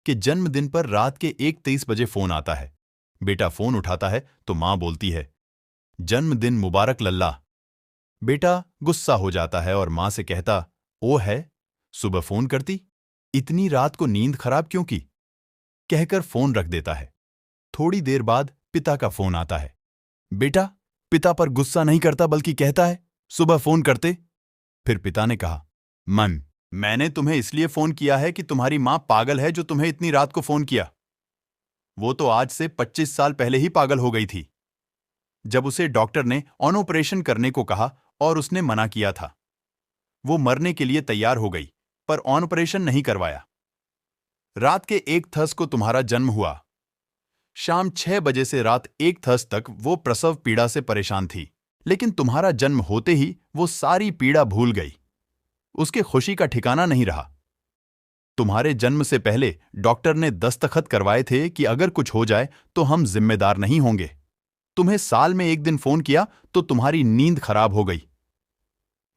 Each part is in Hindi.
कि जन्मदिन पर रात के 1:23 फोन आता है। बेटा फोन उठाता है तो माँ बोलती है, जन्मदिन मुबारक लल्ला। बेटा गुस्सा हो जाता है और माँ से कहता, ओ है, सुबह फोन करती, इतनी रात को नींद खराब क्यों की? कहकर फोन रख देता है। थोड़ी देर बाद पिता का फोन आता है। बेटा पिता पर गुस्सा नहीं करता बल्कि कहता है, सुबह फोन करते। फिर पिता ने कहा, मैंने तुम्हें इसलिए फोन किया है कि तुम्हारी मां पागल है जो तुम्हें इतनी रात को फोन किया। वो तो आज से 25 साल पहले ही पागल हो गई थी, जब उसे डॉक्टर ने ऑपरेशन करने को कहा और उसने मना किया था। वो मरने के लिए तैयार हो गई, पर ऑपरेशन नहीं करवाया। रात के 1:30 को तुम्हारा जन्म हुआ। शाम 6 बजे से रात 1:30 तक वो प्रसव पीड़ा से परेशान थी, लेकिन तुम्हारा जन्म होते ही वो सारी पीड़ा भूल गई। उसके खुशी का ठिकाना नहीं रहा। तुम्हारे जन्म से पहले डॉक्टर ने दस्तखत करवाए थे कि अगर कुछ हो जाए तो हम जिम्मेदार नहीं होंगे। तुम्हें साल में एक दिन फोन किया तो तुम्हारी नींद खराब हो गई।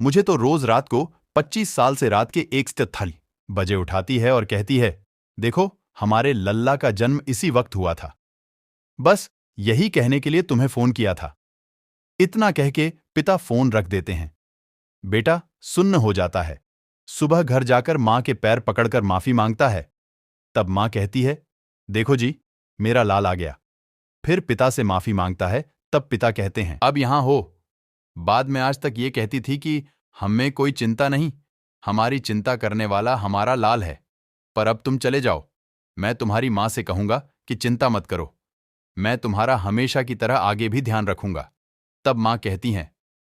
मुझे तो रोज रात को 25 साल से रात के 1:30 उठाती है और कहती है, देखो हमारे लल्ला का जन्म इसी वक्त हुआ था। बस यही कहने के लिए तुम्हें फोन किया था। इतना कह के पिता फोन रख देते हैं। बेटा सुन्न हो जाता है। सुबह घर जाकर मां के पैर पकड़कर माफी मांगता है। तब मां कहती है, देखो जी, मेरा लाल आ गया। फिर पिता से माफी मांगता है। तब पिता कहते हैं, अब यहां हो। बाद में आज तक ये कहती थी कि हमें कोई चिंता नहीं, हमारी चिंता करने वाला हमारा लाल है। पर अब तुम चले जाओ। मैं तुम्हारी मां से कहूंगा कि चिंता मत करो, मैं तुम्हारा हमेशा की तरह आगे भी ध्यान रखूंगा। तब मां कहती हैं,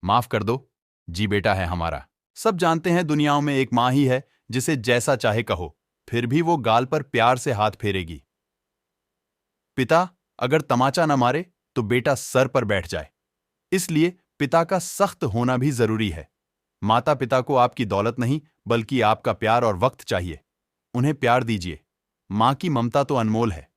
माफ कर दो जी, बेटा है हमारा। सब जानते हैं दुनियाओं में एक मां ही है जिसे जैसा चाहे कहो, फिर भी वो गाल पर प्यार से हाथ फेरेगी। पिता अगर तमाचा न मारे तो बेटा सर पर बैठ जाए, इसलिए पिता का सख्त होना भी जरूरी है। माता पिता को आपकी दौलत नहीं बल्कि आपका प्यार और वक्त चाहिए। उन्हें प्यार दीजिए। मां की ममता तो अनमोल है।